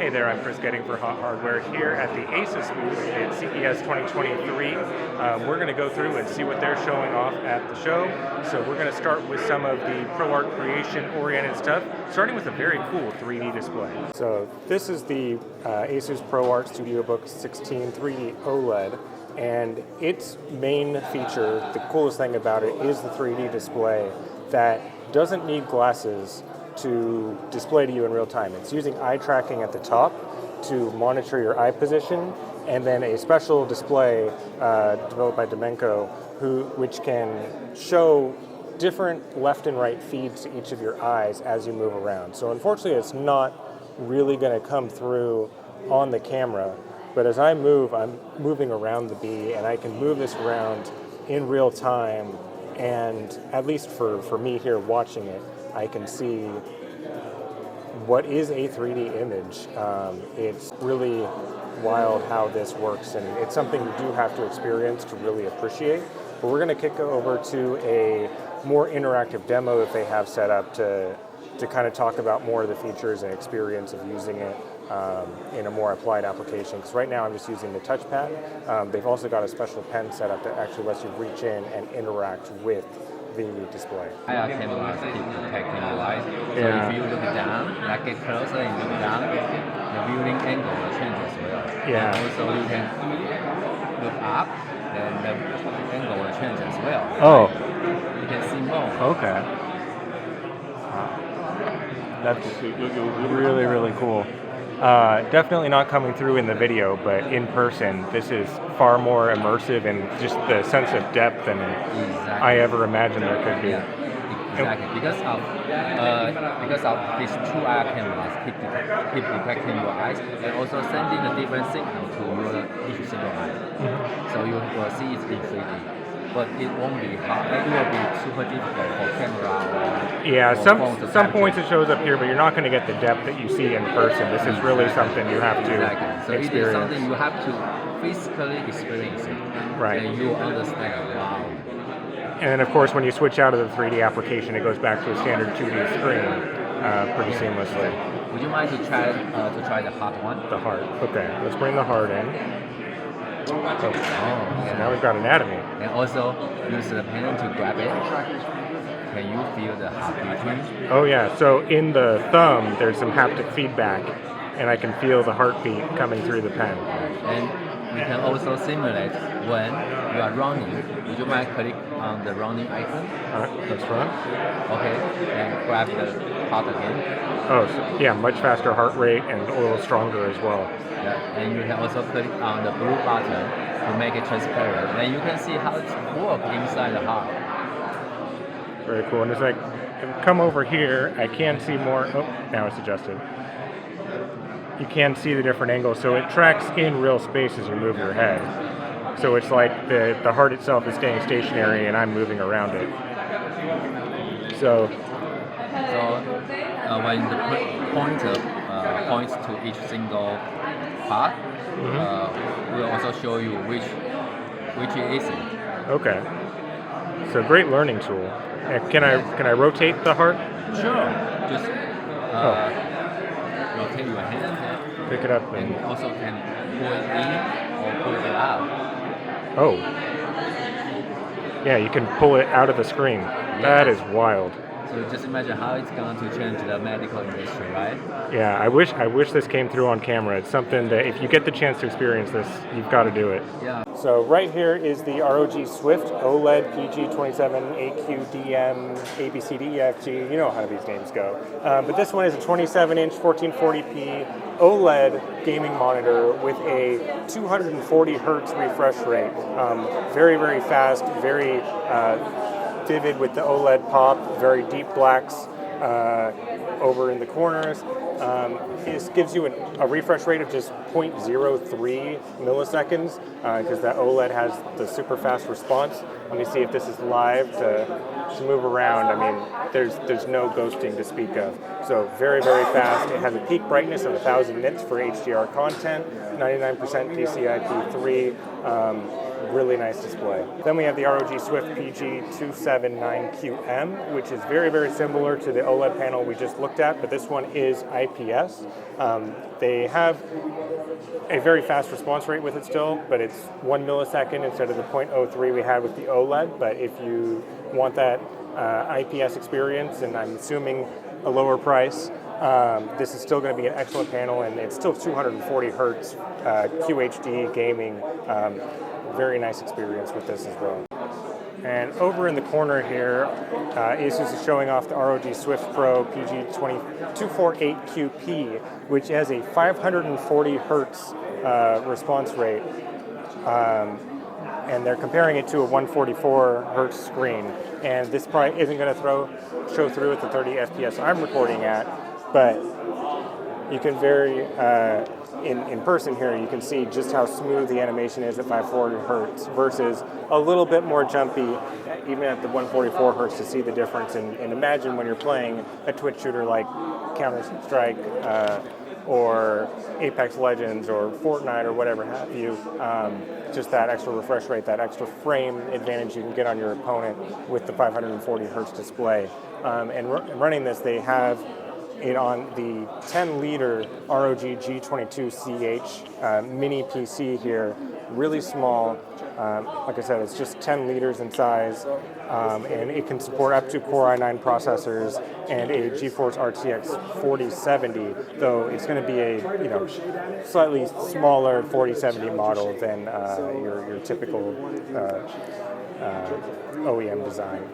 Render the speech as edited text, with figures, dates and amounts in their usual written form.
Hey there, I'm Chris Getting for Hot Hardware here at the ASUS booth at CES 2023. We're going to go through and see what they're showing off at the show. So we're going to start with some of the ProArt creation-oriented stuff, starting with a very cool 3D display. So this is the ASUS ProArt Studiobook 16 3D OLED, and its main feature, the coolest thing about it, is the 3D display that doesn't need glasses to display to you in real time. It's using eye tracking at the top to monitor your eye position, and then a special display developed by Domenco, which can show different left and right feeds to each of your eyes as you move around. So unfortunately, it's not really going to come through on the camera, but as I move, I'm moving around the bee, and I can move this around in real time, and at least for me here watching it, I can see what is a 3D image. It's really wild how this works, and it's something you do have to experience to really appreciate. But we're going to kick over to a more interactive demo that they have set up to kind of talk about more of the features and experience of using it in a more applied application. Because right now I'm just using the touchpad. They've also got a special pen set up that actually lets you reach in and interact with the display. IR cameras keep protecting your eyes. So if you look down, like get closer and look down, the viewing angle will change as well. Yeah. And also you can look up, then the angle will change as well. Oh. You can see more. Okay. That's really, really cool. Definitely not coming through in the video, but in person, this is far more immersive and just the sense of depth than I ever imagined there could be. Yeah, exactly. Because of these two IR cameras keep detecting your eyes and also sending a different signal to each single eye. Mm-hmm. So you will see it in 3D. But it won't be hard. It will be super difficult for camera. Yeah, some points it shows up here, but you're not going to get the depth that you see in person. This is really something you have to experience. So it is something you have to physically experience it. Right. And you will understand. Wow. And then, of course, when you switch out of the 3D application, it goes back to a standard 2D screen pretty seamlessly. Would you mind to try the heart one? The heart. Okay, let's bring the heart in. Oh, yeah. So now we've got anatomy. And also use the pen to grab it. Can you feel the heartbeat? Oh yeah, so in the thumb there's some haptic feedback, and I can feel the heartbeat coming through the pen. And we can also simulate when you are running. Would you mind click on the running icon? Let's run. Okay, and grab the heart again. Oh, so, yeah, much faster heart rate and a little stronger as well. Yeah, and you can also click on the blue button to make it transparent. And you can see how it works inside the heart. Very cool. And it's like, come over here, I can see more. Oh, now it's adjusted. You can see the different angles, so it tracks in real space as you move your head. So it's like the heart itself is staying stationary and I'm moving around it. So when the pointer points to each single part, we'll also show you which it is. Okay. So great learning tool. Can I rotate the heart? Sure. Just rotate your hand. Pick it up and also can pull it in or pull it out. Oh. Yeah, you can pull it out of the screen. Yes. That is wild. So just imagine how it's going to change the medical industry, right? Yeah, I wish this came through on camera. It's something that if you get the chance to experience this, you've got to do it. Yeah. So right here is the ROG Swift OLED PG27 AQDM ABCDEFG. You know how these names go. But this one is a 27-inch 1440p OLED gaming monitor with a 240 hertz refresh rate. Very, very fast, very vivid with the OLED pop, very deep blacks over in the corners. This gives you a refresh rate of just 0.03 milliseconds because that OLED has the super fast response. Let me see if this is live to move around. I mean, there's no ghosting to speak of. So very, very fast. It has a peak brightness of 1,000 nits for HDR content, 99% DCI-P3. Really nice display. Then we have the ROG Swift PG279QM, which is very, very similar to the OLED panel we just looked at, but this one is IPS. They have a very fast response rate with it still, but it's 1 millisecond instead of the 0.03 we had with the OLED. But if you want that IPS experience, and I'm assuming a lower price, this is still going to be an excellent panel, and it's still 240 hertz QHD gaming. Very nice experience with this as well. And over in the corner here, ASUS is showing off the ROG Swift Pro PG248QP, which has a 540 hertz response rate, and they're comparing it to a 144 hertz screen. And this probably isn't going to show through at the 30 FPS I'm recording at, but you can in person here, you can see just how smooth the animation is at 540 hertz versus a little bit more jumpy, even at the 144 hertz, to see the difference. And imagine when you're playing a Twitch shooter like Counter-Strike or Apex Legends or Fortnite or whatever have you, just that extra refresh rate, that extra frame advantage you can get on your opponent with the 540 hertz display. And running this, they have it on the 10-liter ROG G22CH mini PC here, really small. Like I said, it's just 10 liters in size, and it can support up to Core i9 processors and a GeForce RTX 4070. Though it's going to be a slightly smaller 4070 model than your typical OEM design.